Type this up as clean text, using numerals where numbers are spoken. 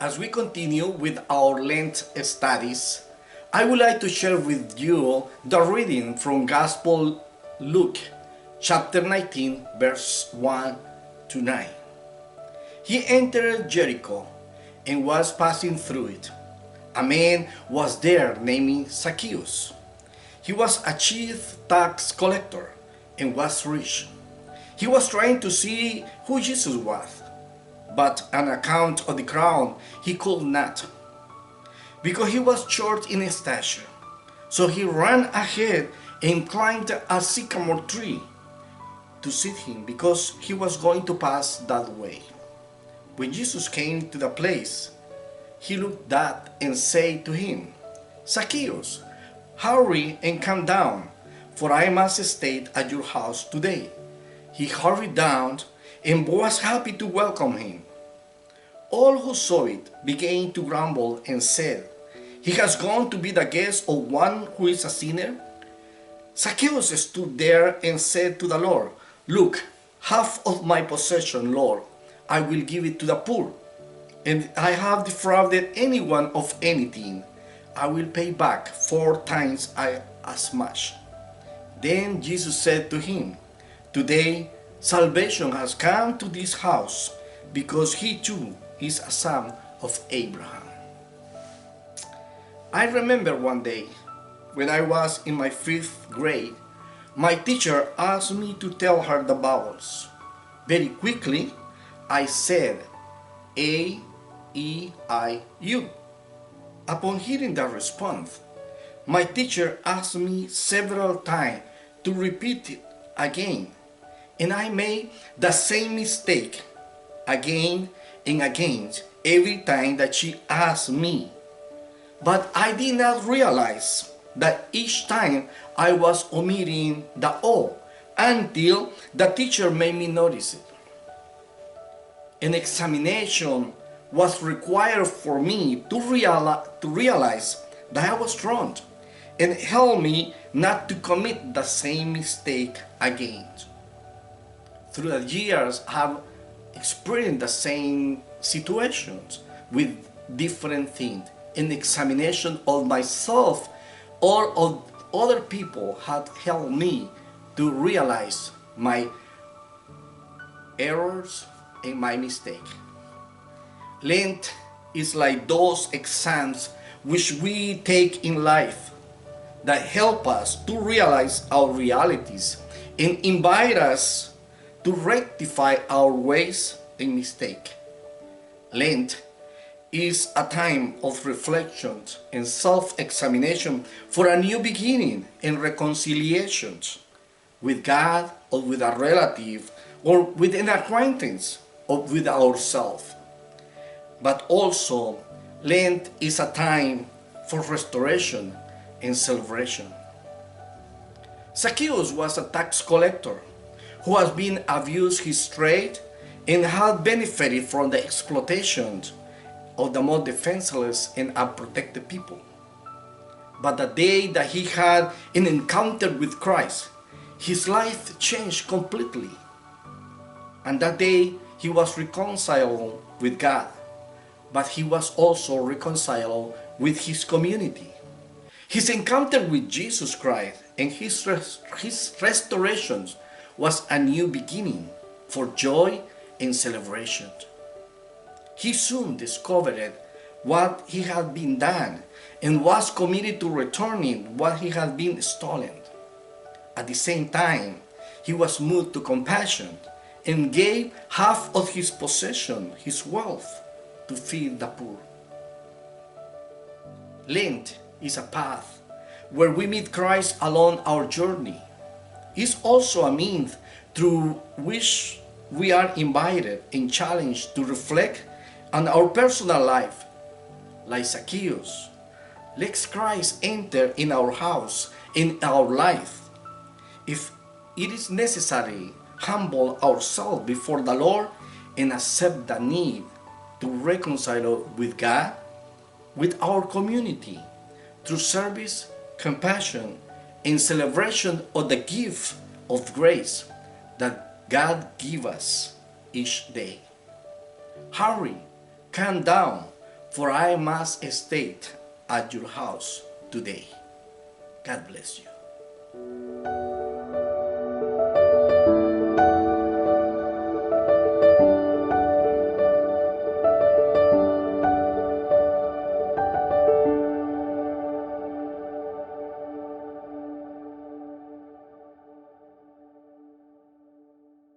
As we continue with our Lent studies, I would like to share with you the reading from Gospel Luke, chapter 19, verse 1 to 9. He entered Jericho and was passing through it. A man was there named Zacchaeus. He was a chief tax collector and was rich. He was trying to see who Jesus was, but on account of the crowd, he could not, because he was short in stature. So he ran ahead and climbed a sycamore tree to see him, because he was going to pass that way. When Jesus came to the place, he looked up and said to him, "Zacchaeus, hurry and come down, for I must stay at your house today." He hurried down and was happy to welcome him. All who saw it began to grumble and said, "He has gone to be the guest of one who is a sinner." Zacchaeus stood there and said to the Lord, "Look, half of my possession, Lord, I will give it to the poor. And if I have defrauded anyone of anything, I will pay back 4 times as much." Then Jesus said to him, "Today salvation has come to this house, because he too is a son of Abraham." I remember one day when I was in my 5th grade, my teacher asked me to tell her the vowels. Very quickly, I said A, E, I, U. Upon hearing the response, my teacher asked me several times to repeat it again, and I made the same mistake again and again every time that she asked me. But I did not realize that each time I was omitting the O until the teacher made me notice it. An examination was required for me to realize that I was wrong, and help me not to commit the same mistake again. Through the years, I have experienced the same situations with different things. An examination of myself or of other people had helped me to realize my errors and my mistake. Lent is like those exams which we take in life that help us to realize our realities and invite us to rectify our ways and mistake. Lent is a time of reflection and self-examination for a new beginning and reconciliation with God or with a relative or with an acquaintance or with ourselves. But also, Lent is a time for restoration and celebration. Zacchaeus was a tax collector who has been abused his trade and had benefited from the exploitation of the more defenseless and unprotected people. But the day that he had an encounter with Christ, his life changed completely. And that day he was reconciled with God, but he was also reconciled with his community. His encounter with Jesus Christ and his restoration was a new beginning for joy and celebration. He soon discovered what he had been done and was committed to returning what he had been stolen. At the same time, he was moved to compassion and gave half of his possession, his wealth, to feed the poor. Lent is a path where we meet Christ along our journey. It's also a means through which we are invited and challenged to reflect on our personal life. Like Zacchaeus, let Christ enter in our house, in our life. If it is necessary, humble ourselves before the Lord and accept the need to reconcile with God, with our community, through service, compassion, and celebration of the gift of grace that God gives us each day. Hurry, calm down, for I must stay at your house today. God bless you.